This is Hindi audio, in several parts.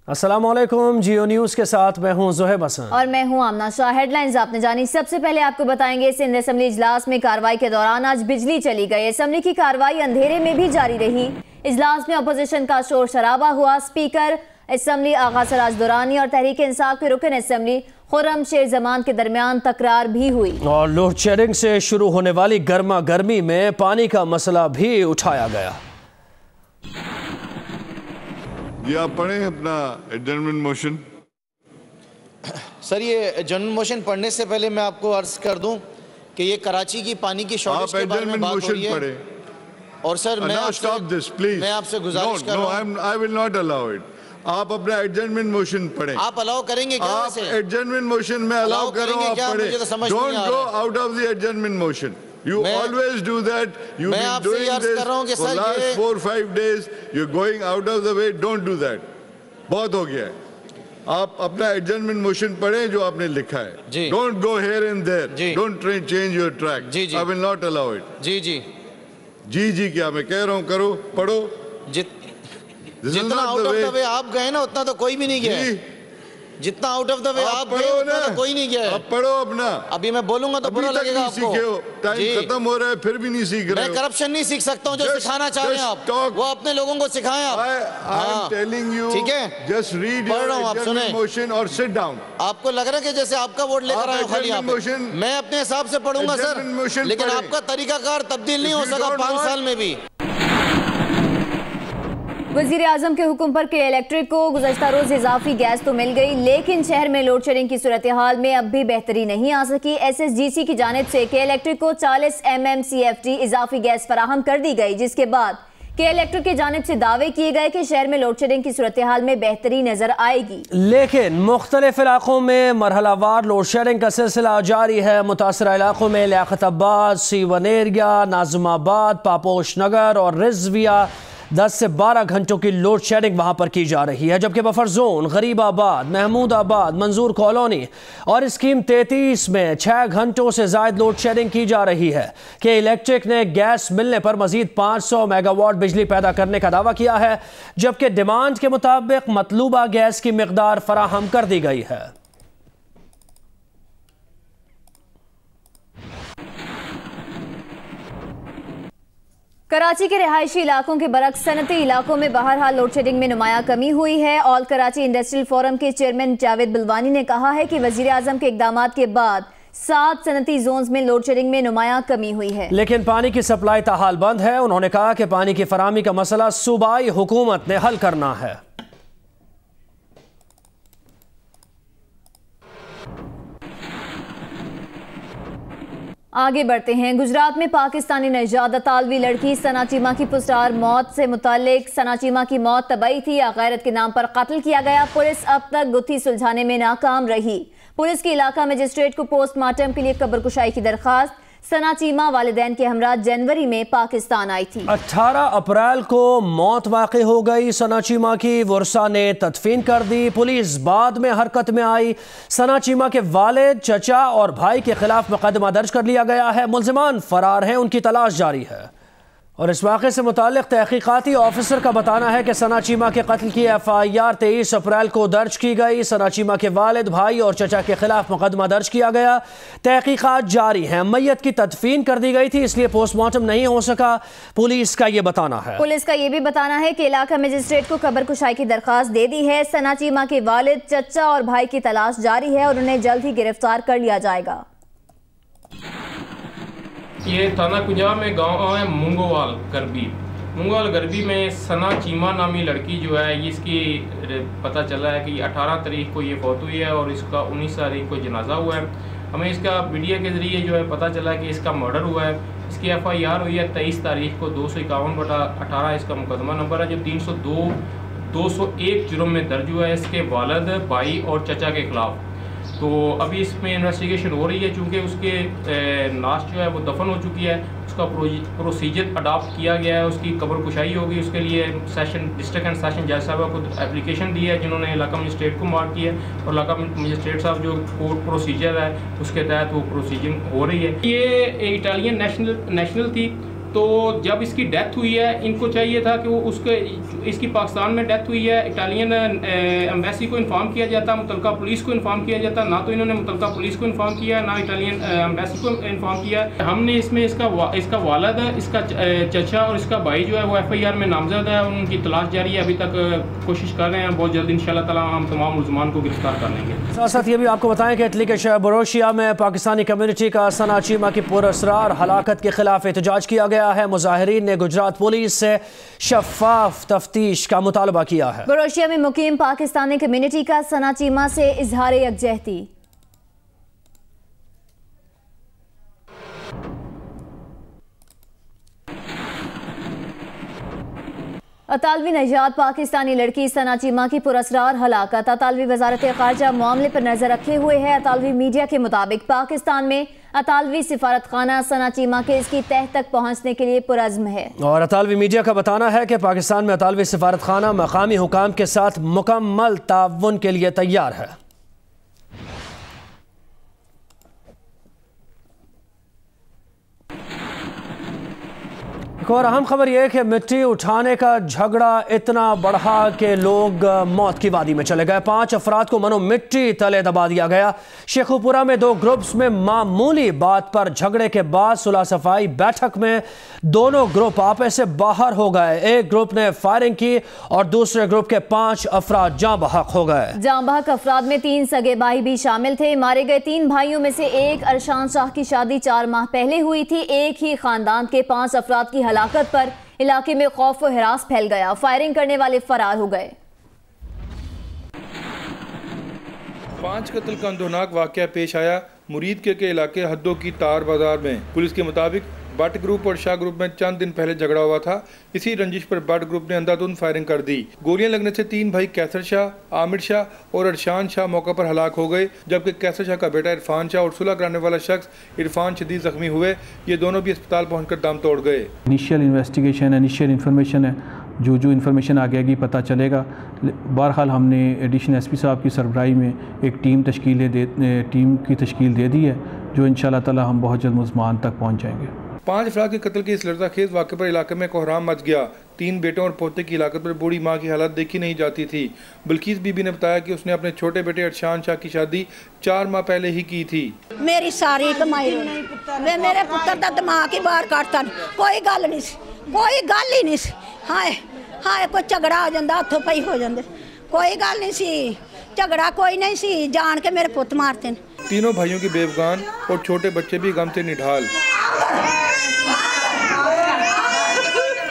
अस्सलामुअलैकुम, जियो न्यूज़ के साथ मैं हूं ज़ुहैब हसन और मैं हूं आमना शाह। हेडलाइंस आपने जानी। सबसे पहले आपको बताएंगे सिंध असेंबली इजलास में कार्रवाई के दौरान आज बिजली चली गई। असेंबली की कार्रवाई अंधेरे में भी जारी रही। इजलास में अपोजिशन का शोर शराबा हुआ। स्पीकर असेंबली आगा सराज दुरानी और तहरीक इंसाफ के रुकन असेंबली खुर्रम शेर जमान के दरमियान तकरार भी हुई और लोड शेडिंग से शुरू होने वाली गर्मा गर्मी में पानी का मसला भी उठाया गया। ये आप पढ़ें अपना एडजर्नमेंट मोशन। सर, ये एडजर्नमेंट मोशन पढ़ने से पहले मैं आपको अर्ज कर दूं कि ये कराची की पानी की शॉर्टेज के बारे में बात हो रही है। और सर मैं आपसे गुजारिश कर रहा हूं, I will not allow it. आप अपना एडजर्नमेंट मोशन पढ़ें। आप अलाउ करेंगे क्या? आप एडजर्नमेंट मोशन में अलाउ कर रहा हूं, आप पढ़ें। Don't go out of the adjournment motion. You always do that. You've been doing this for last 4-5 days. You're going out of the way. Don't do that. बहुत हो गया है। आप अपना एडजर्नमेंट मोशन पढ़ें जो आपने लिखा है। Don't go here and there. Don't change your track. I will not allow it. जी क्या मैं कह रहा हूँ, करो, पढ़ो। जितना आउट ऑफ द वे आप गए ना उतना तो कोई भी नहीं गया। जितना आउट ऑफ द वे आप गए उतना तो कोई नहीं गया। अब पढ़ो अपना। अभी मैं बोलूंगा तो बुरा लगेगा आपको। टाइम खत्म हो रहा है फिर भी नहीं सीख रहे। मैं करप्शन नहीं सीख सकता हूँ जो सिखाना चाह रहे हैं आप, वो अपने लोगों को सिखाएं आप। I am telling you, ठीक है, जस्ट रीड योर मोशन और सिट डाउन। आपको लग रहा है कि जैसे आपका वोट लेकर आए खाली आप। मैं अपने हिसाब से पढ़ूंगा सर, लेकिन आपका तरीकाकार तब्दील नहीं हो सका 5 साल में भी। वज़ीर आज़म के हुक्म पर के इलेक्ट्रिक को गुज़श्ता रोज इजाफी गैस तो मिल गई, लेकिन शहर में लोड शेडिंग की सूरत हाल में अब भी बेहतरी नहीं आ सकी। SSGC की जानिब से के इलेक्ट्रिक को 40 MMCFT इजाफी गैस फराहम कर दी गई, जिसके बाद के इलेक्ट्रिक की जानिब से दावे किए गए कि शहर में लोड शेडिंग की सूरत हाल में बेहतरी नजर आएगी। लेकिन मुख्तलिफ इलाकों में मरहलावार लोड शेडिंग का सिलसिला जारी है। मुतासरा इलाकों में लियाकताबाद, C1 एरिया, नाज़िमाबाद, पापोश नगर और रिजविया 10 से 12 घंटों की लोड शेडिंग वहां पर की जा रही है, जबकि बफर जोन गरीबाबाद, महमूदाबाद, मंजूर कॉलोनी और स्कीम 33 में 6 घंटों से ज्यादा लोड शेडिंग की जा रही है। कि इलेक्ट्रिक ने गैस मिलने पर मजीद 500 मेगावाट बिजली पैदा करने का दावा किया है, जबकि डिमांड के मुताबिक मतलूबा गैस की मिकदार फराहम कर दी गई है। कराची के रिहायशी इलाकों के बरक्स सनती इलाकों में बहरहाल लोड शेडिंग में नुमाया कमी हुई है। ऑल कराची इंडस्ट्रियल फोरम के चेयरमैन जावेद बिलवानी ने कहा है कि वजीर आजम के इकदामात के बाद 7 सनती जोन्स में लोड शेडिंग में नुमाया कमी हुई है, लेकिन पानी की सप्लाई ताहाल बंद है। उन्होंने कहा कि पानी की फराहमी का मसला सूबाई हुकूमत ने हल करना है। आगे बढ़ते हैं। गुजरात में पाकिस्तानी नौजवान अतालवी लड़की सना चीमा की पुरस्कार मौत से मुतालिक। सना चीमा की मौत तबई थी या गैरत के नाम पर कत्ल किया गया। पुलिस अब तक गुत्थी सुलझाने में नाकाम रही। पुलिस की इलाका मजिस्ट्रेट को पोस्टमार्टम के लिए कब्र कुशाई की दरखास्त। सना चीमा वालिदैन के हमरा जनवरी में पाकिस्तान आई थी। 18 अप्रैल को मौत वाक़ई हो गई सना चीमा की। वर्षा ने तदफीन कर दी। पुलिस बाद में हरकत में आई। सना चीमा के वालिद, चचा और भाई के खिलाफ मुकदमा दर्ज कर लिया गया है। मुल्जिमान फरार हैं, उनकी तलाश जारी है। और इस वाक़े से मुताल्लिक़ तहक़ीक़ाती ऑफिसर का बताना है कि सना चीमा के कत्ल की FIR 23 अप्रैल को दर्ज की गई। सना चीमा के वालिद, भाई और चचा के खिलाफ मुकदमा दर्ज किया गया। तहक़ीक़ात जारी हैं। मैयत की तदफीन कर दी गई थी, इसलिए पोस्टमार्टम नहीं हो सका। पुलिस का ये बताना है। पुलिस का ये भी बताना है कि इलाका मजिस्ट्रेट को कब्र कुशाई की दरखास्त दे दी है। सना चीमा के वालिद, चचा और भाई की तलाश जारी है और उन्हें जल्द ही गिरफ्तार कर लिया जाएगा। ये थाना कुंजा में गांव है मूंगोवाल गरबी में सना चीमा नामी लड़की जो है, इसकी पता चला है कि 18 तारीख को ये फौत हुई है और इसका 19 तारीख को जनाजा हुआ है। हमें इसका मीडिया के ज़रिए जो है पता चला कि इसका मर्डर हुआ है। इसकी FIR हुई है 23 तारीख को। 251/18 इसका मुकदमा नंबर है, जो 302/201 जुर्म में दर्ज हुआ है इसके वालिद, भाई और चचा के खिलाफ। तो अभी इसमें इन्वेस्टिगेशन हो रही है। चूँकि उसके लाश जो है वो दफन हो चुकी है, उसका प्रोसीजर अडॉप्ट किया गया है, उसकी कब्र कुशाई होगी। उसके लिए डिस्ट्रिक्ट एंड सेशन जज साहब को एप्लीकेशन दी है, जिन्होंने इलाका मजिस्ट्रेट को मार्क किया है और इलाका मजिस्ट्रेट साहब जो कोर्ट प्रोसीजर है उसके तहत वो प्रोसीजर हो रही है। ये इटालियन नेशनल थी तो जब इसकी डेथ हुई है, इनको चाहिए था कि वो उसके इसकी पाकिस्तान में डेथ हुई है, इटालियन एम्बेसी को इन्फॉर्म किया जाता, मुतलका पुलिस को इन्फॉर्म किया जाता। ना तो इन्होंने मुतलका पुलिस को इन्फॉर्म किया, ना इटालियन एम्बेसी को इन्फॉर्म किया। हमने इसमें इसका वालिद, इसका चचा और इसका भाई जो है वो FIR में नामजद है। उनकी तलाश जारी है, अभी तक कोशिश कर रहे हैं। बहुत जल्द इंशाल्लाह ताला हम तमाम मुलजमान को गिरफ्तार कर लेंगे। साथ साथ ये भी आपको बताएं कि इटली के शहर बोरोशिया में पाकिस्तानी कम्युनिटी का सना चीमा की पुरअसरार हलाकत के खिलाफ एहतजाज किया गया है। मुजाहिरीन ने गुजरात पुलिस से शफाफ तफ्तीश का मुतालबा किया है। बोरोशिया में मुकीम पाकिस्तानी कम्युनिटी का सना चीमा से इजहार यकजहती। अतालवी नजात पाकिस्तानी लड़की सना चीमा की पुरअसरार हलाकत। अतालवी वजारत खारजा मामले पर नजर रखे हुए है। अतालवी मीडिया के मुताबिक पाकिस्तान में अतालवी सिफारत खाना सना चीमा के इसकी तह तक पहुंचने के लिए पुरज़्म है। और अतालवी मीडिया का बताना है कि पाकिस्तान में अतालवी सिफारत खाना मकामी हुकाम के साथ मुकम्मल ताउन के लिए तैयार है। और अहम खबर यह है कि मिट्टी उठाने का झगड़ा इतना बढ़ा कि लोग मौत की वादी में चले गए। 5 अफराद को मनो मिट्टी तले दबा दिया गया। शेखुपुरा में 2 ग्रुप्स में मामूली बात पर झगड़े के बाद सुलह सफाई बैठक में दोनों ग्रुप आपस से बाहर हो गए। एक ग्रुप ने फायरिंग की और दूसरे ग्रुप के 5 अफराद जाँ बहक हो गए। जाँ बहक अफराद में 3 सगे भाई भी शामिल थे। मारे गए 3 भाइयों में से एक अरशान शाह की शादी 4 माह पहले हुई थी। एक ही खानदान के 5 अफराद की हलाकत पर इलाके में खौफ व हिरास फैल गया। फायरिंग करने वाले फरार हो गए। 5 कत्ल का अंदोनाक वाकया पेश आया मुरीद के इलाके हद्दों की तार बाजार में। पुलिस के मुताबिक बट ग्रुप और शाह ग्रुप में चंद दिन पहले झगड़ा हुआ था। इसी रंजिश पर बट ग्रुप ने अंधाधुंध फायरिंग कर दी। गोलियां लगने से 3 भाई कैसर शाह, आमिर शाह और अरशान शाह मौके पर हलाक हो गए, जबकि कैसर शाह का बेटा इरफान शाह और सुलह कराने वाला शख्स इरफान शदीद जख्मी हुए। ये दोनों भी अस्पताल पहुंचकर दम तोड़ गए। इनिशियल इन्वेस्टिगेशन है, इनिशियल इन्फॉर्मेशन है, जो इन्फॉर्मेशन आगे आगे पता चलेगा। बहरहाल हमने एडिशनल SP साहब की सरबराही में एक टीम की तश्कील दे दी है, जो इंशाल्लाह ताला हम बहुत जल्द मुल्ज़मान तक पहुँच जाएंगे। 5 अफराद के कत्ल के इस लड़ज़ाखेज़ वाक़े पर इलाके में कोहराम मच गया। 3 बेटों और पोते की हिलाकत पर बूढ़ी माँ की हालत देखी नहीं जाती थी। बल्कीस बीबी ने बताया कि उसने अपने छोटे बेटे अरशान शाह की शादी 4 माह पहले ही की थी। मेरी सारी कमाई वे मेरे पुत्र का दिमाग ही बाहर काटता, कोई गल नहीं, कोई गल ही नहीं। हाय हाय कोई झगड़ा हो जाता, हथों पई हो जाते, कोई गल नहीं सी, झगड़ा कोई नहीं सी, जान के मेरे पुत मारते। तीनों भाइयों की बेवगान और छोटे बच्चे भी गम से निढाल।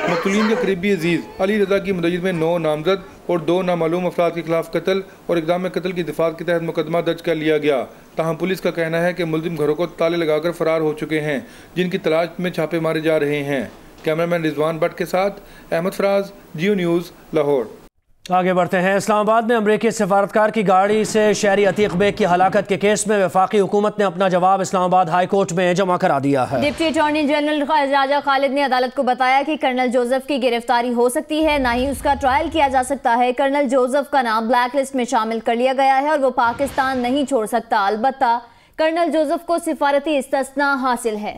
मकतूलीन के करीबी अजीज अली रजा की मुदय्यद में 9 नामजद और 2 नामालूम अफराद के खिलाफ कत्ल और इक़दाम कत्ल की दिफात के तहत मुकदमा दर्ज कर लिया गया। ताहम पुलिस का कहना है कि मुलजिम घरों को ताले लगाकर फरार हो चुके हैं, जिनकी तलाश में छापे मारे जा रहे हैं। कैमरामैन रिजवान भट्ट के साथ अहमद फराज, जियो न्यूज़, लाहौर। आगे बढ़ते हैं। इस्लामाबाद में अमरीकी सफारतकार की गाड़ी से शहरी अतीक बेग की हलाकत के केस में वफाकी हुकूमत ने अपना जवाब इस्लामाबाद हाई कोर्ट में जमा करा दिया है। डिप्टी अटॉर्नी जनरल राजा खालिद ने अदालत को बताया कि कर्नल जोसेफ की गिरफ्तारी हो सकती है, ना ही उसका ट्रायल किया जा सकता है। कर्नल जोसेफ का नाम ब्लैक लिस्ट में शामिल कर लिया गया है और वो पाकिस्तान नहीं छोड़ सकता। अलबत्ता कर्नल जोसेफ को सिफारती इस्तिस्ना हासिल है।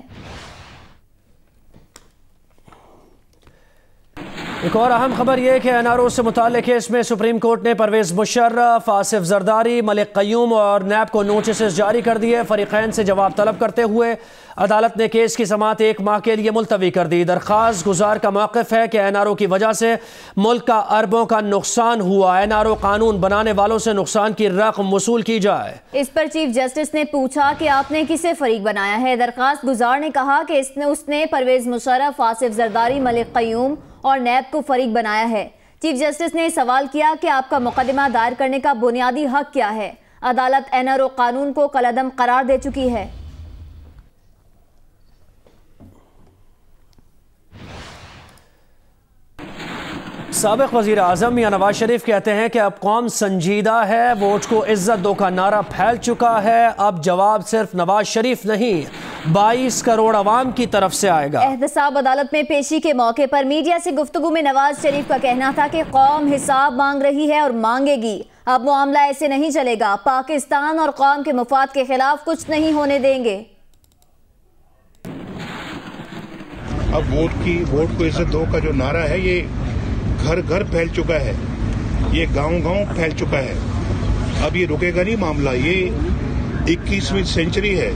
एक और अहम खबर यह कि NRO से मुताल्लिक़ केस में सुप्रीम कोर्ट ने परवेज़ मुशर्रफ, आसिफ जरदारी, मलिक क़य्यूम और नैब को नोटिस जारी कर दिए। फ़रीक़ैन से जवाब तलब करते हुए अदालत ने केस की समाअत 1 माह के लिए मुलतवी कर दी। दरख्वास्त गुजार का मौक़िफ़ है कि NRO की वजह से मुल्क का अरबों का नुकसान हुआ। NRO कानून बनाने वालों से नुकसान की रकम वसूल की जाए। इस पर चीफ जस्टिस ने पूछा कि आपने किसे फरीक बनाया है। दरख्वास्त गुजार ने कहा कि उसने परवेज़ मुशर्रफ, आसिफ जरदारी, मलिक क़य्यूम और नैब को फरीक बनाया है। चीफ जस्टिस ने सवाल किया कि आपका मुकदमा दायर करने का बुनियादी हक क्या है। अदालत NRO कानून को कलअदम करार दे चुकी है। साबिक़ वज़ीर आज़म या नवाज शरीफ कहते हैं कि अब कौम संजीदा है, वोट को इज्जत दो का नारा फैल चुका है। अब जवाब सिर्फ नवाज शरीफ नहीं 22 करोड़ अवाम की तरफ से आएगा। एहतसाब अदालत में पेशी के मौके पर मीडिया से गुफ्तगू में नवाज शरीफ का कहना था कि कौम हिसाब मांग रही है और मांगेगी। अब मामला ऐसे नहीं चलेगा। पाकिस्तान और कौम के मुफाद के खिलाफ कुछ नहीं होने देंगे। अब वोट को इज्जत दो का जो नारा है ये घर घर फैल चुका है, ये गांव गांव फैल चुका है। अब ये रुकेगा नहीं मामला। ये 21वीं सेंचुरी है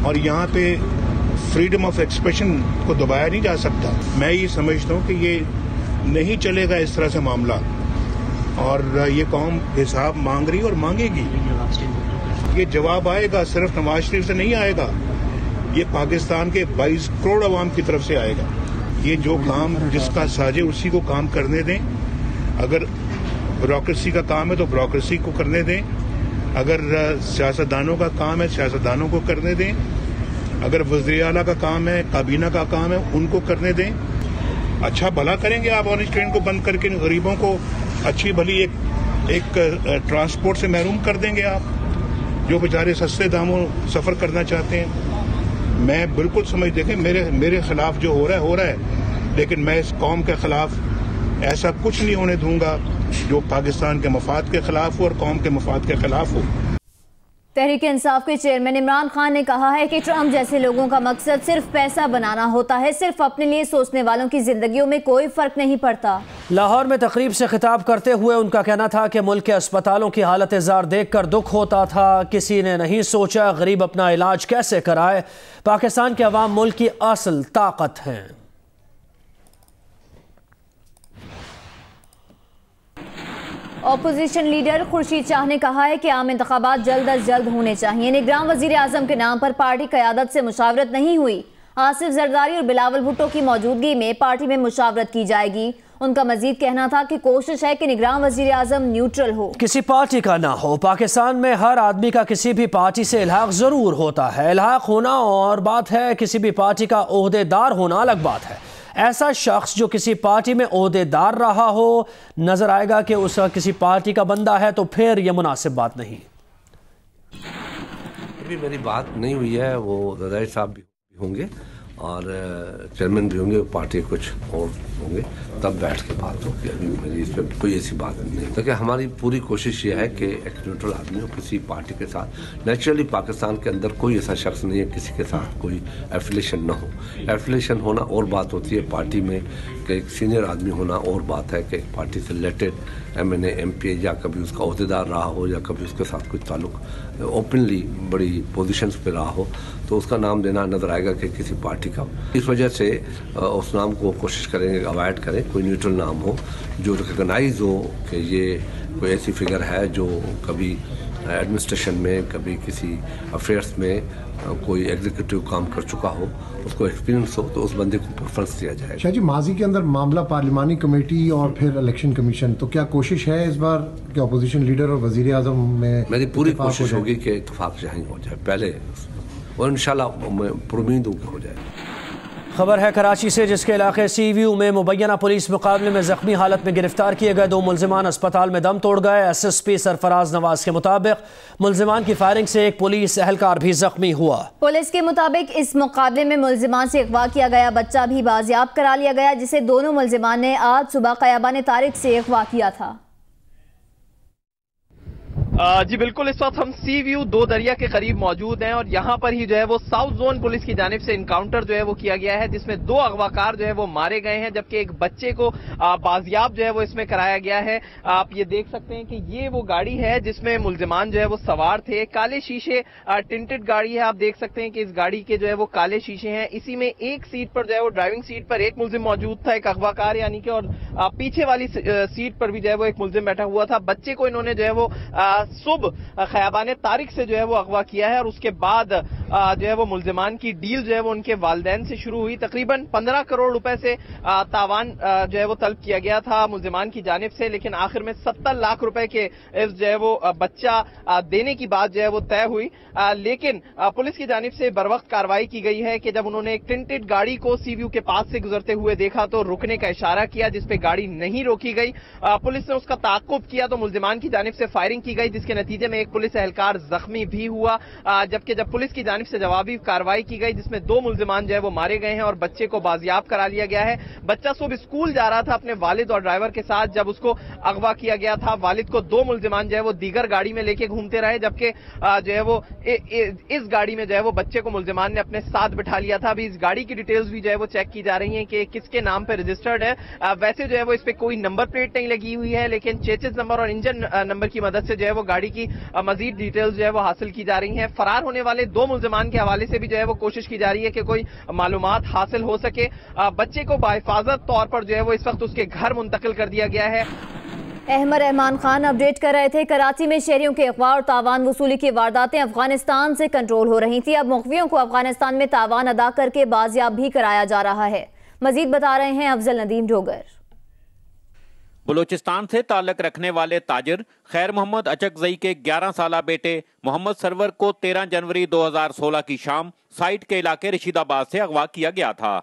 और यहाँ पे फ्रीडम ऑफ एक्सप्रेशन को दबाया नहीं जा सकता। मैं ये समझता हूँ कि ये नहीं चलेगा इस तरह से मामला, और ये कौम हिसाब मांग रही और मांगेगी। ये जवाब आएगा, सिर्फ नवाज शरीफ से नहीं आएगा, ये पाकिस्तान के 22 करोड़ अवाम की तरफ से आएगा। ये जो काम जिसका साजे उसी को काम करने दें। अगर ब्यूरोक्रेसी का काम है तो ब्यूरोक्रेसी को करने दें, अगर सियासतदानों का काम है सियासतदानों को करने दें, अगर वज़ीर आला का काम है, काबीना का काम है, उनको करने दें। अच्छा भला करेंगे आप ऑरेंज ट्रेन को बंद करके गरीबों को अच्छी भली एक ट्रांसपोर्ट से महरूम कर देंगे आप, जो बेचारे सस्ते दामों सफर करना चाहते हैं। मैं बिल्कुल समझ देखें, मेरे खिलाफ जो हो रहा है, लेकिन मैं इस कौम के खिलाफ ऐसा कुछ नहीं होने दूंगा जो पाकिस्तान के मफाद के खिलाफ हो और कौम के मफाद के खिलाफ हो। तहरीक इंसाफ के चेयरमैन इमरान खान ने कहा है कि ट्रंप जैसे लोगों का मकसद सिर्फ पैसा बनाना होता है, सिर्फ अपने लिए सोचने वालों की जिंदगियों में कोई फर्क नहीं पड़ता। लाहौर में तकरीब से खिताब करते हुए उनका कहना था कि मुल्क के अस्पतालों की हालत ज़ार देखकर दुख होता था। किसी ने नहीं सोचा गरीब अपना इलाज कैसे कराए। पाकिस्तान के अवाम मुल्क की असल ताकत हैं। ऑपोजिशन लीडर खुर्शीद शाह ने कहा है कि आम इंतखाबात जल्द अज जल्द होने चाहिए। निगरान वजीर आजम के नाम पर पार्टी क़यादत से मुशावरत नहीं हुई। आसिफ जरदारी और बिलावल भुट्टो की मौजूदगी में पार्टी में मुशावरत की जाएगी। उनका मजीद कहना था कि कोशिश है कि निगरान वजीर आजम न्यूट्रल हो, किसी पार्टी का ना हो। पाकिस्तान में हर आदमी का किसी भी पार्टी से इल्हाक जरूर होता है। इल्हाक होना और बात है, किसी भी पार्टी का ओहदेदार होना अलग बात है। ऐसा शख्स जो किसी पार्टी में ओहदेदार रहा हो, नजर आएगा कि उसका किसी पार्टी का बंदा है, तो फिर यह मुनासिब बात नहीं। अभी मेरी बात नहीं हुई है, वो रज़ाई साहब भी होंगे और चेयरमैन भी होंगे, पार्टी कुछ और होंगे, तब बैठ के बात होगी। अभी मेरी इस पर कोई ऐसी बात नहीं। देखिए हमारी पूरी कोशिश ये है कि एक न्यूट्रल आदमी हो किसी पार्टी के साथ। नेचुरली पाकिस्तान के अंदर कोई ऐसा शख्स नहीं है किसी के साथ कोई एफिलेशन ना हो। एफिलेशन होना और बात होती है, पार्टी में कि एक सीनियर आदमी होना और बात है कि पार्टी से रिलेटेड MNA MP या कभी उसका ओहदेदार रहा हो या कभी उसके साथ कुछ ताल्लुक ओपनली बड़ी पोजीशंस पे रहा हो, तो उसका नाम देना नजर आएगा कि किसी पार्टी का। इस वजह से उस नाम को कोशिश करेंगे अवॉइड करें। कोई न्यूट्रल नाम हो जो रिकगनाइज हो कि ये कोई ऐसी फिगर है जो कभी एडमिनिस्ट्रेशन में, कभी किसी अफेयर्स में कोई एग्जीक्यूटिव काम कर चुका हो, उसको एक्सपीरियंस हो, तो उस बंदे को प्रेफरेंस दिया जाएगा। शाह जी, माजी के अंदर मामला पार्लिमानी कमेटी और फिर इलेक्शन कमीशन, तो क्या कोशिश है इस बार कि अपोजिशन लीडर और वजीर आजम में? मेरी पूरी कोशिश होगी कि इत्तेफाक जहाँ हो जाए पहले, और इंशाल्लाह मैं उम्मीद हूँ कि हो जाए। खबर है कराची से, जिसके इलाके सीव्यू में मुबैना पुलिस मुकाबले में जख्मी हालत में गिरफ्तार किए गए 2 मुलजिमान अस्पताल में दम तोड़ गए। SSP सरफराज नवाज के मुताबिक मुलजिमान की फायरिंग से एक पुलिस एहलकार भी जख्मी हुआ। पुलिस के मुताबिक इस मुकाबले में मुलजिमान से अगवा किया गया बच्चा भी बाजियाब करा लिया गया, जिसे दोनों मुलजिमान ने आज सुबह क़याबान तारिक से अगवा किया था। जी बिल्कुल, इस वक्त हम सी व्यू 2 दरिया के करीब मौजूद हैं और यहाँ पर ही जो है वो साउथ जोन पुलिस की जानिब से इनकाउंटर जो है वो किया गया है, जिसमें 2 अगवाकार जो है वो मारे गए हैं, जबकि एक बच्चे को बाजियाब जो है वो इसमें कराया गया है। आप ये देख सकते हैं कि ये वो गाड़ी है जिसमें मुलजिमान जो है वो सवार थे। काले शीशे टिंटेड गाड़ी है, आप देख सकते हैं कि इस गाड़ी के जो है वो काले शीशे हैं। इसी में एक सीट पर जो है वो ड्राइविंग सीट पर एक मुलजिम मौजूद था, एक अगवाकार यानी कि, और पीछे वाली सीट पर भी जो है वो एक मुलजिम बैठा हुआ था। बच्चे को इन्होंने जो है वो सुबह क़याबान तारिक से जो है वो अगवा किया है और उसके बाद जो है वो मुलजिमान की डील जो है वो उनके वालिदैन से शुरू हुई। तकरीबन 15 करोड़ रुपए से तावान जो है वो तलब किया गया था मुलजिमान की जानिब से, लेकिन आखिर में 70 लाख रुपए के जो है वो बच्चा देने की बात जो है वो तय हुई। लेकिन पुलिस की जानिब से बर वक्त कार्रवाई की गई है कि जब उन्होंने एक टिंटेड गाड़ी को सीव्यू के पास से गुजरते हुए देखा तो रुकने का इशारा किया, जिसपे गाड़ी नहीं रोकी गई। पुलिस ने उसका ताक़ुब किया तो मुलजिमान की जानिब से फायरिंग की गई, जिसके नतीजे में एक पुलिस एहलकार जख्मी भी हुआ, जबकि जब पुलिस की जानिब से जवाबी कार्रवाई की गई जिसमें 2 मुल्जिमान जो है वो मारे गए हैं और बच्चे को बाजियाब करा लिया गया है। बच्चा सुबह स्कूल जा रहा था अपने वालिद और ड्राइवर के साथ, जब उसको अगवा किया गया था। वालिद को 2 मुल्जिमान जो है वो दीगर गाड़ी में लेके घूमते रहे, जबकि जो है वो इस गाड़ी में जो है वो बच्चे को मुल्जिमान ने अपने साथ बिठा लिया था। अभी इस गाड़ी की डिटेल्स भी जो है वो चेक की जा रही हैं कि किसके नाम पे रजिस्टर्ड है। वैसे जो है वो इस पे कोई नंबर प्लेट नहीं लगी हुई है, लेकिन चेसिस नंबर और इंजन नंबर की मदद से जो है वो गाड़ी की मजीद डिटेल्स जो है वो हासिल की जा रही हैं। फरार होने वाले 2 मुल्जिमान के हवाले से भी जो है वो कोशिश की जा रही है कि कोई मालूमात हासिल हो सके। बच्चे को बाहिफाजत तौर पर जो है वो इस वक्त उसके घर मुंतकिल कर दिया गया है। अहमद रहमान खान अपडेट कर रहे थे। कराची में शहरियों के अगवा और तावान वसूली की वारदातें अफगानिस्तान से कंट्रोल हो रही थी। अब मुखबियों को अफगानिस्तान में तावान अदा करके बाजियाब भी कराया जा रहा है। मजीद बता रहे हैं अफजल नदीम डोगर। बलूचिस्तान से ताल्लुक रखने वाले ताजिर खैर मोहम्मद अचकजई के 11 साला बेटे मोहम्मद सरवर को 13 जनवरी 2016 की शाम साइट के इलाके रशीदाबाद से अगवा किया गया था।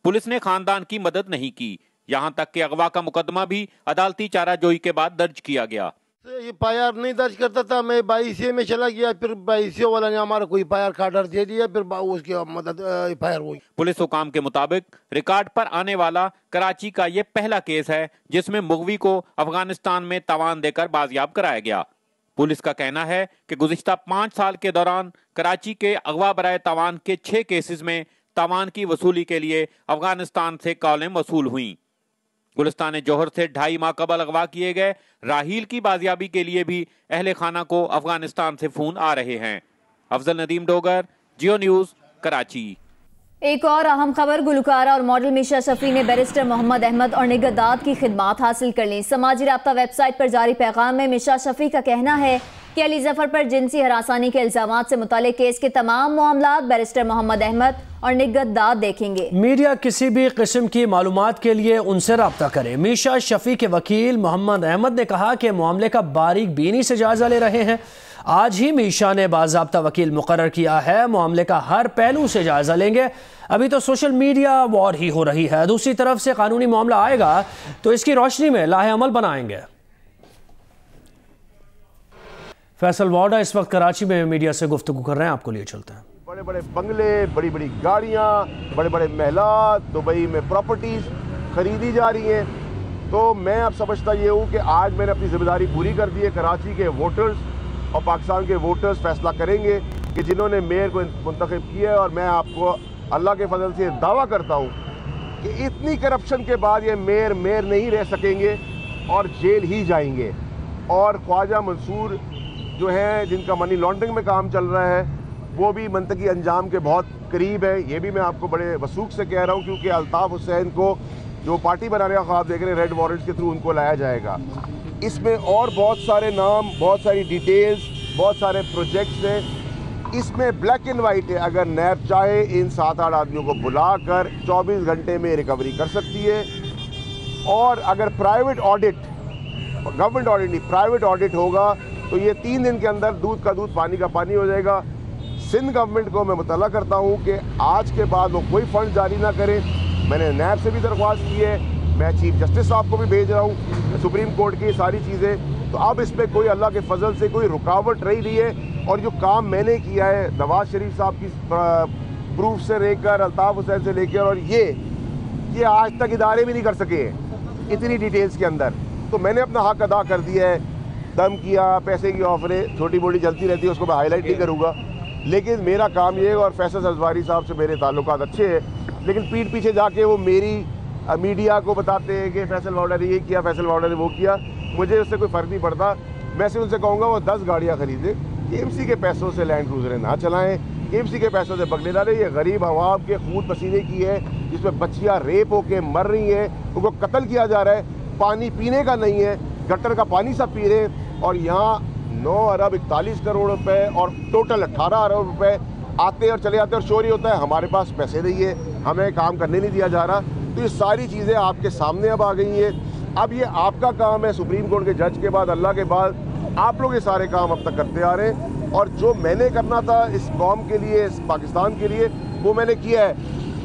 पुलिस ने खानदान की मदद नहीं की, यहां तक कि अगवा का मुकदमा भी अदालती चाराजोई के बाद दर्ज किया गया। एफआईआर नहीं दर्ज करता था, मैं 22 में चला गया, फिर 22 वाला ने हमारा कोई एफआईआर का ऑर्डर दे दिया, फिर उसकी मदद एफआईआर हुई। पुलिस हुकाम के मुताबिक रिकॉर्ड पर आने वाला कराची का ये पहला केस है जिसमें मुगवी को अफगानिस्तान में तावान देकर बाजियाब कराया गया। पुलिस का कहना है कि गुज़िश्ता 5 साल के दौरान कराची के अगवा बराए तावान के 6 केसेस में तावान की वसूली के लिए अफगानिस्तान से कॉलें वसूल हुई। गुलिस्तान जोहर से 2.5 माह कबल अगवा किए गए राहील की बाजियाबी के लिए भी अहले खाना को अफगानिस्तान से फोन आ रहे हैं। अफजल नदीम डोगर, जियो न्यूज, कराची। एक और अहम खबर, गुलकारा और मॉडल मीशा शफी ने बैरिस्टर मोहम्मद अहमद और निगहत दाद की खिदमात हासिल कर ली। समाजी राब्ता वेबसाइट पर जारी पैगाम में मीशा शफी का कहना है कि अली जफर पर जिनसी हरासानी के इल्जामात से मुतालिक केस के तमाम मामलात बैरिस्टर मोहम्मद अहमद और निगहत दाद देखेंगे। मीडिया किसी भी किस्म की मालूमात के लिए उनसे राब्ता करे। मीशा शफी के वकील मोहम्मद अहमद ने कहा कि मामले का बारीक बीनी से जायजा ले रहे हैं। आज ही मीशा ने बाज़ाब्ता वकील मुकर्रर किया है, मामले का हर पहलू से जायजा लेंगे। अभी तो सोशल मीडिया वॉर ही हो रही है, दूसरी तरफ से कानूनी मामला आएगा तो इसकी रोशनी में लाहे अमल बनाएंगे। फैसल वाडा इस वक्त कराची में मीडिया से गुफ्तगू कर रहे हैं, आपको लिए चलते हैं। बड़े बड़े बंगले, बड़ी बड़ी गाड़ियाँ, बड़े बड़े महलात, दुबई में प्रॉपर्टीज खरीदी जा रही हैं। तो मैं अब समझता ये हूँ कि आज मैंने अपनी जिम्मेदारी पूरी कर दी है। कराची के वोटर्स और पाकिस्तान के वोटर्स फैसला करेंगे कि जिन्होंने मेयर को मुंतखब किया है। और मैं आपको अल्लाह के फजल से दावा करता हूँ कि इतनी करप्शन के बाद ये मेयर नहीं रह सकेंगे और जेल ही जाएंगे। और ख्वाजा मंसूर जो हैं, जिनका मनी लॉन्ड्रिंग में काम चल रहा है, वो भी मंतकी अंजाम के बहुत करीब है। ये भी मैं आपको बड़े वसूख से कह रहा हूँ, क्योंकि अल्ताफ़ हुसैन को जो पार्टी बनाने का ख्वाब देख रहे हैं, रेड वारंट्स के थ्रू उनको लाया जाएगा। इसमें और बहुत सारे नाम, बहुत सारी डिटेल्स, बहुत सारे प्रोजेक्ट्स हैं। इसमें ब्लैक एंड वाइट है। अगर नैब चाहे इन 7-8 आदमियों को बुलाकर 24 घंटे में रिकवरी कर सकती है। और अगर प्राइवेट ऑडिट, गवर्नमेंट ऑडिट नहीं, प्राइवेट ऑडिट होगा तो ये 3 दिन के अंदर दूध का दूध, पानी का पानी हो जाएगा। सिंध गवर्नमेंट को मैं मुतल्ला करता हूँ कि आज के बाद वो कोई फंड जारी ना करें। मैंने नैब से भी दरख्वास्त की है, मैं चीफ जस्टिस साहब को भी भेज रहा हूँ, सुप्रीम कोर्ट की सारी चीज़ें। तो अब इस पर कोई अल्लाह के फजल से कोई रुकावट रही नहीं है। और जो काम मैंने किया है नवाज शरीफ साहब की प्रूफ से लेकर, अल्ताफ़ हुसैन से लेकर, और ये आज तक इदारे भी नहीं कर सके हैं इतनी डिटेल्स के अंदर। तो मैंने अपना हक अदा कर दिया है। दम किया, पैसे की ऑफरें छोटी मोटी चलती रहती है, उसको मैं हाईलाइट नहीं करूँगा। लेकिन मेरा काम ये है, और फैसल सजवारी साहब से मेरे ताल्लुकात अच्छे हैं, लेकिन पीठ पीछे जाके वो मेरी मीडिया को बताते हैं कि फैसल वाडा ने ये किया, फैसल वाडा ने वो किया। मुझे उससे कोई फ़र्क नहीं पड़ता। मैं सिर्फ उनसे कहूँगा वो 10 गाड़ियाँ खरीदे, KMC के पैसों से लैंड क्रूजरें ना चलाएँ, KMC के पैसों से बगले डालें। ये गरीब आवाम के खून पसीने की है, जिसमें बच्चियाँ रेप होके मर रही हैं, उनको कत्ल किया जा रहा है, पानी पीने का नहीं है, गटर का पानी सब पी रहे हैं। और यहाँ 9 अरब 41 करोड़ रुपए और टोटल 18 अरब रुपए आते और चले जाते और चोरी होता है। हमारे पास पैसे नहीं है, हमें काम करने नहीं दिया जा रहा। तो ये सारी चीज़ें आपके सामने अब आ गई हैं। अब ये आपका काम है, सुप्रीम कोर्ट के जज के बाद, अल्लाह के बाद आप लोग ये सारे काम अब तक करते आ रहे हैं। और जो मैंने करना था इस कौम के लिए, इस पाकिस्तान के लिए, वो मैंने किया है।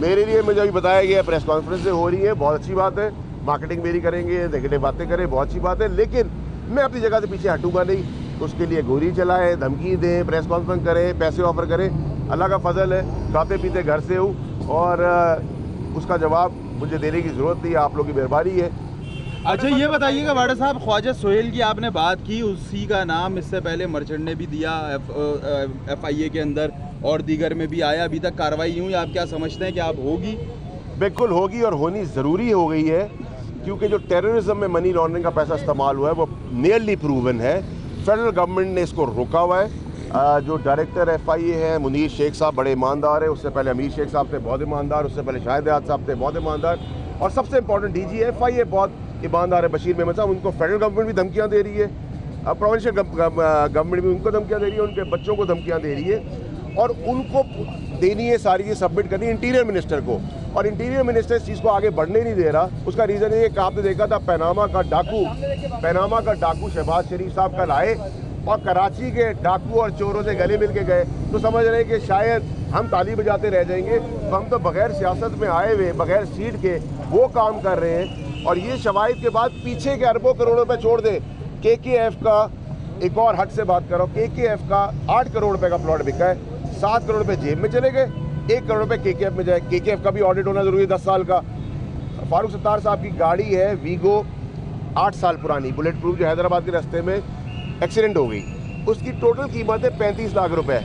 मेरे लिए मुझे अभी बताया गया प्रेस कॉन्फ्रेंसें हो रही है, बहुत अच्छी बात है। मार्केटिंग मेरी करेंगे, नेगेटिव बातें करें, बहुत अच्छी बात है। लेकिन मैं अपनी जगह से पीछे हटूंगा नहीं। तो उसके लिए गोली चलाएं, धमकी दें, प्रेस कॉन्फ्रेंस करें, पैसे ऑफर करें। अल्लाह का फजल है, खाते पीते घर से हूँ और उसका जवाब मुझे देने की ज़रूरत नहीं है, आप लोगों की मेहरबानी है। अच्छा ये बताइएगा वाडा साहब, ख्वाजा सोहेल की आपने बात की, उसी का नाम इससे पहले मर्चेंट ने भी दिया FIA के अंदर और दीगर में भी आया, अभी तक कार्रवाई हुई, आप क्या समझते हैं कि आप होगी? बिल्कुल होगी और होनी ज़रूरी हो गई है, क्योंकि जो टेररिज्म में मनी लॉन्ड्रिंग का पैसा इस्तेमाल हुआ है वो नियरली प्रूवन है। फेडरल गवर्नमेंट ने इसको रोका हुआ है। जो डायरेक्टर FIA है मुनीर शेख साहब बड़े ईमानदार है, उससे पहले अमीर शेख साहब थे बहुत ईमानदार, उससे पहले शाहिद आयात साहब थे बहुत ईमानदार, और सबसे इंपॉर्टेंट DG FIA बहुत ईमानदार है बशीर मेमन साहब। उनको फेडरल गवर्नमेंट भी धमकियाँ दे रही है, प्रोविंशियल गवर्नमेंट भी उनको धमकियाँ दे रही है, उनके बच्चों को धमकियाँ दे रही है, और उनको देनी है सारी चीज़ सबमिट करनी है इंटीरियर मिनिस्टर को, और इंटीरियर मिनिस्टर इस चीज़ को आगे बढ़ने नहीं दे रहा। उसका रीज़न ये कि आपने देखा था पनामा का डाकू शहबाज शरीफ साहब कल आए और कराची के डाकू और चोरों से गले मिल के गए, तो समझ रहे कि शायद हम ताली बजाते रह जाएंगे। तो हम तो बगैर सियासत में आए हुए, बगैर सीट के वो काम कर रहे हैं, और ये शवाहिद के बाद पीछे के अरबों करोड़ों रुपए छोड़ दे। KKF का एक और हद से बात करो, KKF का 8 करोड़ रुपए का प्लॉट बिका है, 7 करोड़ रुपए जेब में चले गए, 1 करोड़ रुपए KKF में जाए। KKF का भी ऑडिट होना जरूरी है 10 साल का। फारूक सत्तार साहब की गाड़ी है वीगो 8 साल पुरानी, बुलेट प्रूफ, जो हैदराबाद के रास्ते में एक्सीडेंट हो गई, उसकी टोटल कीमत है 35 लाख रुपए।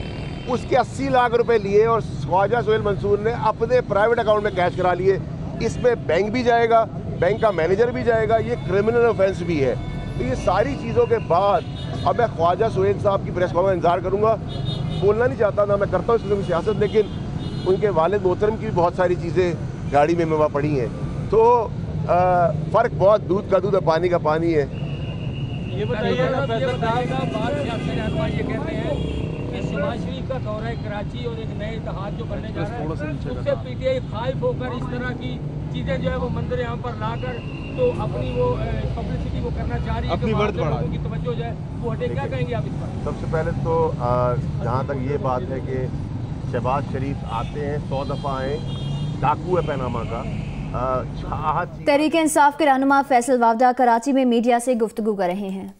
उसके 80 लाख रुपए लिए और ख्वाजा सोहेल मंसूर ने अपने प्राइवेट अकाउंट में कैश करा लिए। इसमें बैंक भी जाएगा, बैंक का मैनेजर भी जाएगा, ये क्रिमिनल ऑफेंस भी है। तो ये सारी चीज़ों के बाद अब मैं ख्वाजा सोहेल साहब की प्रेस कॉन्फ्रेंस इंतजार करूँगा। बोलना नहीं चाहता ना मैं करता हूँ इस किस्म की सियासत, लेकिन उनके वालिद मोहतरम की भी बहुत सारी चीज़ें गाड़ी में वहाँ पड़ी हैं, तो फ़र्क बहुत दूध का दूध और पानी का पानी है। ये बताइए ना फैसल साहब, ये कहते हैं कि शहबाज शरीफ का दौरा है कराची और एक नए इत्तेहाद जो बनने जा रहा है, उससे PTI खाइफ होकर इस तरह की चीज़ें जो है वो मंदिर यहाँ पर लाकर तो अपनी वो पब्लिसिटी वो करना चाह रही है, अपनी लोगों की तवज्जो जो है वो हटे। क्या कहेंगे आप इस पर? सबसे पहले तो जहाँ तक ये बात है कि शहबाज शरीफ आते हैं, 100 दफ़ा आए, डाकू है पनामा का। तहरीक इंसाफ के रहनुमा फैसल वावदा कराची में मीडिया से गुफ्तगू कर रहे हैं।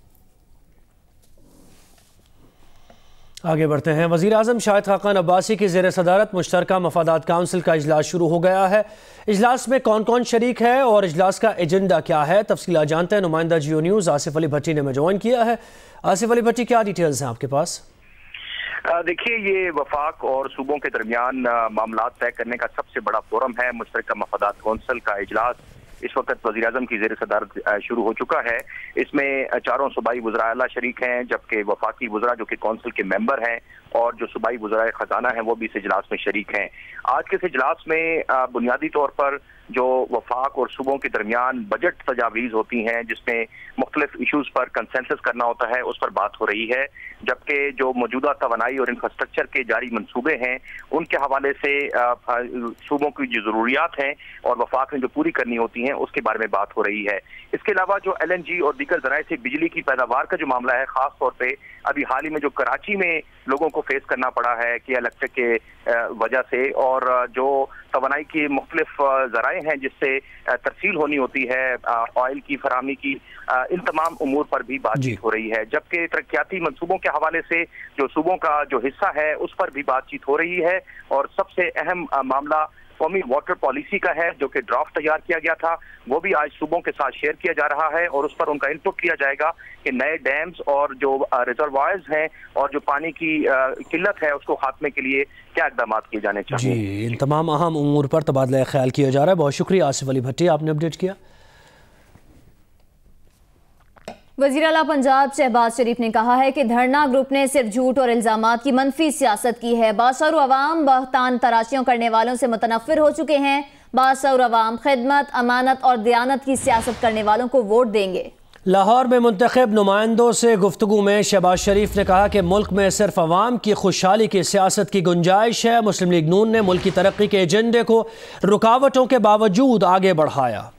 आगे बढ़ते हैं। वज़ीर आज़म शाहिद खाकान अब्बासी की ज़ेर सदारत मुश्तरका मफादात काउंसिल का इजलास शुरू हो गया है। इजलास में कौन कौन शरीक है और इजलास का एजेंडा क्या है, तफसीलात जानते हैं। नुमाइंदा जियो न्यूज़ आसिफ अली भट्टी ने हमें ज्वाइन किया है। आसिफ अली भट्टी, क्या डिटेल्स हैं आपके पास? देखिए, ये वफाक और सूबों के दरमियान मामला तय करने का सबसे बड़ा फोरम है। मुश्तरका मफादात काउंसिल का इजलास इस वक्त वज़ीर आज़म की ज़ेर सदारत शुरू हो चुका है। इसमें 4 सूबाई वज़रा आला शरीक हैं, जबकि वफाकी वज़रा जो कि काउंसिल के मेंबर हैं और जो सूबाई वज़रा ख़जाना हैं वो भी इस इजलास में शरीक हैं। आज के इस इजलास में बुनियादी तौर पर जो वफाक और सूबों के दरमियान बजट तजावीज़ होती हैं, जिसमें मुख्तलिफ इशूज़ पर कंसेंसस करना होता है, उस पर बात हो रही है। जबकि जो मौजूदा तवानाई और इंफ्रास्ट्रक्चर के जारी मंसूबे हैं, उनके हवाले से सूबों की जो ज़रूरियात हैं और वफाक ने जो पूरी करनी होती हैं, उसके बारे में बात हो रही है। इसके अलावा जो LNG और दीगर ज़राए से बिजली की पैदावार का जो मामला है, ख़ास तौर पर अभी हाल ही में जो कराची में लोगों को फेस करना पड़ा है कि इलेक्ट्रिक के वजह से, और जो तवानाई की मुख्तलिफ ज़राए हैं जिससे तरसील होनी होती है ऑयल की फराहमी की, इन तमाम उमूर पर भी बातचीत हो रही है। जबकि तरक्याती मनसूबों के हवाले से जो सूबों का जो हिस्सा है उस पर भी बातचीत हो रही है। और सबसे अहम मामला कौमी वाटर पॉलिसी का है, जो कि ड्राफ्ट तैयार किया गया था, वो भी आज सूबों के साथ शेयर किया जा रहा है और उस पर उनका इनपुट लिया जाएगा कि नए डैम्स और जो रिजर्वायर्स हैं और जो पानी की किल्लत है उसको खात्मे के लिए क्या इक़दाम किए जाने चाहिए। जी, इन तमाम अहम उमूर पर तबादला ख्याल किया जा रहा है। बहुत शुक्रिया आसिफ अली भट्टी, आपने अपडेट किया। वज़ीर आला पंजाब शहबाज शरीफ ने कहा है कि धरना ग्रुप ने सिर्फ झूठ और इल्जामात की मनफी सियासत की है। बाशऊर अवाम बहतान तराशियों करने वालों से मुतनफ़िर हो चुके हैं। बाशऊर अवाम खिदमत, अमानत और दियानत की सियासत करने वालों को वोट देंगे। लाहौर में मुंतखब नुमाइंदों से गुफ्तगू में शहबाज शरीफ ने कहा कि मुल्क में सिर्फ अवाम की खुशहाली की सियासत की गुंजाइश है। मुस्लिम लीग नून ने मुल्क की तरक्की के एजेंडे को रुकावटों के बावजूद आगे बढ़ाया।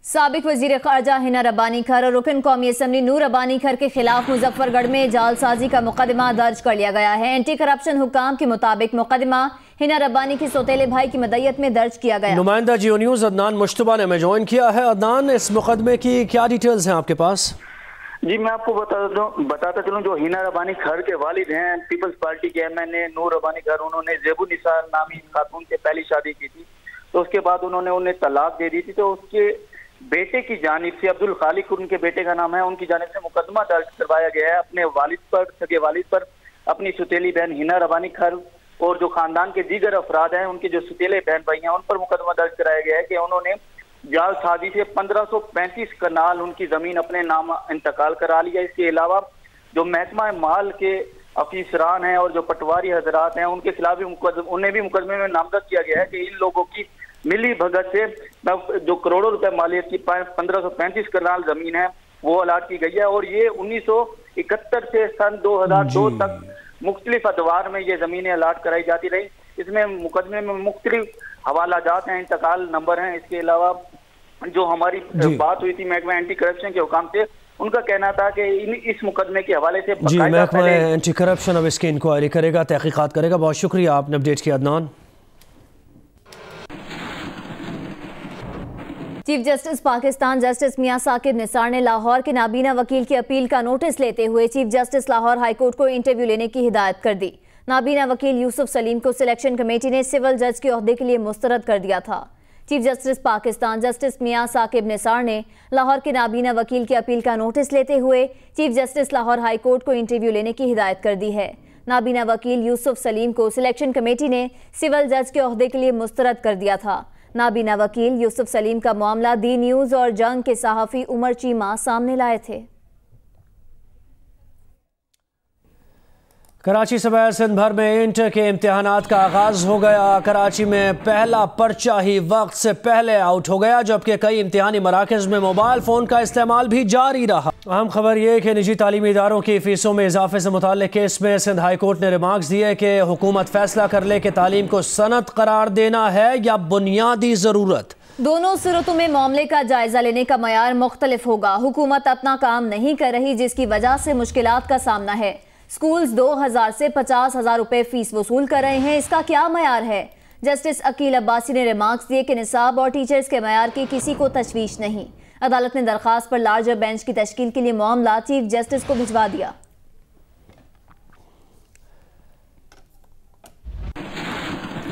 साबिक वजीर खारजा हिना रब्बानी खर और रुकन कौमी असम्बली नूर रब्बानी खर के खिलाफ मुजफ्फरगढ़ में जालसाजी का मुकदमा दर्ज कर लिया गया है। एंटी करप्शन हुकाम के मुताबिक मुकदमा हिना रब्बानी के सौतेले भाई की मदयत में दर्ज किया गया। नुमाइंदा जियो न्यूज़ अदनान मुश्तबा ने हमें ज्वाइन किया है। अदनान, इस मुकदमे की क्या डिटेल्स हैं आपके पास? जी मैं आपको बताता चलूं, जो हिना रब्बानी खर के वालिद हैं पीपल्स पार्टी के MNA नूर रब्बानी खर, उन्होंने ज़ेबू निसार नामी खातून से पहली शादी की थी, तो उसके बाद उन्होंने उन्हें तलाक दे दी थी। तो उसके बेटे की जानिब से, अब्दुल खालिक उनके बेटे का नाम है, उनकी जानिब से मुकदमा दर्ज करवाया गया है अपने वालिद पर, सगे वालिद पर, अपनी सुतेली बहन हिना रब्बानी खर और जो खानदान के दीगर अफराद हैं उनके जो सुतेले बहन भाई हैं उन पर मुकदमा दर्ज कराया गया है कि उन्होंने जालसाजी से 1535 कनाल उनकी जमीन अपने नाम इंतकाल करा लिया। इसके अलावा जो महकमा माल के अफीसरान हैं और जो पटवारी हजरात हैं उनके खिलाफ भी उन्हें भी मुकदमे में नामजद किया गया है कि इन लोगों की मिली भगत से जो करोड़ों रुपए मालियत की 1535 कनाल जमीन है वो अलाट की गई है। और ये 1971 से सन 2002 तक मुख्तलिफ अदवार में ये जमीनें अलाट कराई जाती रही। इसमें मुकदमे में मुख्तलिफ हवालाजात हैं, इंतकाल नंबर हैं। इसके अलावा जो हमारी बात हुई थी महकमा एंटी करप्शन के हुकाम से, उनका कहना था कि इस मुकदमे के हवाले से जी महकमा एंटी करप्शन अब इसकी इंक्वायरी करेगा, तहकीकात करेगा। बहुत शुक्रिया, आपने अपडेट किया Adnan. Chief justice Pakistan justice Mian Saqib Nisar ने लाहौर के नाबीना वकील की अपील का नोटिस लेते हुए चीफ जस्टिस लाहौर हाईकोर्ट को इंटरव्यू लेने की हिदायत कर दी। नाबीना वकील यूसुफ सलीम को सिलेक्शन कमेटी ने सिविल जज के ओहदे के लिए मुस्तरद कर दिया था। Chief justice Pakistan justice Mian Saqib Nisar ने लाहौर के नाबीना वकील की अपील का नोटिस लेते हुए चीफ जस्टिस लाहौर हाईकोर्ट को इंटरव्यू लेने की हिदायत कर दी है। नाबीना वकील यूसुफ सलीम को सिलेक्शन कमेटी ने सिविल जज के ओहदे के लिए मुस्तरद कर दिया था। नाबीना वकील यूसुफ सलीम का मामला दी न्यूज़ और जंग के सहाफ़ी उमर चीमा सामने लाए थे। कराची समेत सिंध भर में इंटर के इम्तिहानात का आगाज हो गया। कराची में पहला पर्चा ही वक्त से पहले आउट हो गया, जबकि कई इम्तिहानी मराकज़ में मोबाइल फ़ोन का इस्तेमाल भी जारी रहा। अहम खबर यह कि निजी तालीमी इदारों की फ़ीसों में इजाफे से मुताल्लिक़ केस में सिंध हाई कोर्ट ने रिमार्क्स दिए कि हुकूमत फैसला कर ले कि तालीम को सनत करार देना है या बुनियादी ज़रूरत। दोनों सूरतों में मामले का जायजा लेने का मयार मुख्तलिफ होगा। हुकूमत अपना काम नहीं कर रही, जिसकी वजह से मुश्किलात का सामना है। स्कूल्स 2000 से 50,000 रुपए फीस वसूल कर रहे हैं, इसका क्या मयार है? जस्टिस अकील अब्बासी ने रिमार्क्स दिए कि निसाब और टीचर्स के मयार की किसी को तशवीश नहीं। अदालत ने दरखास्त पर लार्जर बेंच की तश्कील के लिए मामला चीफ जस्टिस को भिजवा दिया।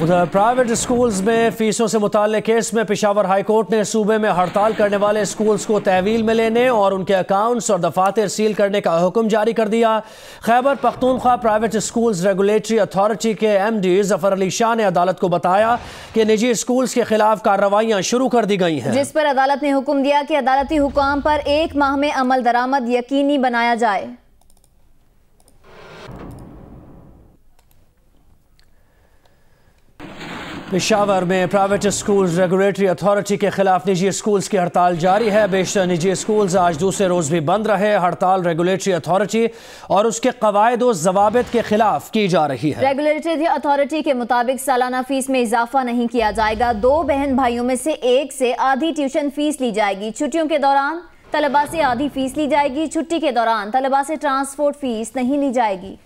उधर प्राइवेट स्कूल्स में फीसों से मुताल्लिक़ केस में पेशावर हाई कोर्ट ने सूबे में हड़ताल करने वाले स्कूल्स को तहवील में लेने और उनके अकाउंट्स और दफातर सील करने का हुक्म जारी कर दिया। Khyber Pakhtunkhwa private schools regulatory authority के MD जफर अली शाह ने अदालत को बताया कि निजी स्कूल्स के खिलाफ कार्रवाइयाँ शुरू कर दी गई हैं, जिस पर अदालत ने हुक्म दिया कि अदालती हुक्म पर 1 माह में अमल दरामद यकीनी बनाया जाए। पेशावर में प्राइवेट स्कूल्स रेगुलेटरी अथॉरिटी के खिलाफ निजी स्कूल्स की हड़ताल जारी है। बेशतर निजी स्कूल्स आज दूसरे रोज भी बंद रहे। हड़ताल रेगुलेटरी अथॉरिटी और उसके कवायद और ज़वाबित के खिलाफ की जा रही है। रेगुलेटरी अथॉरिटी के मुताबिक सालाना फीस में इजाफा नहीं किया जाएगा। 2 बहन भाइयों में से एक से आधी ट्यूशन फीस ली जाएगी। छुट्टियों के दौरान तलबा से आधी फीस ली जाएगी। छुट्टी के दौरान तलबा से ट्रांसपोर्ट फीस नहीं ली जाएगी।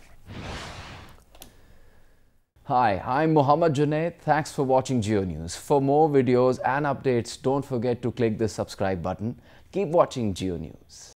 Hi, I'm Mohammad Junaid. Thanks for watching Geo News. For more videos and updates, don't forget to click the subscribe button. Keep watching Geo News.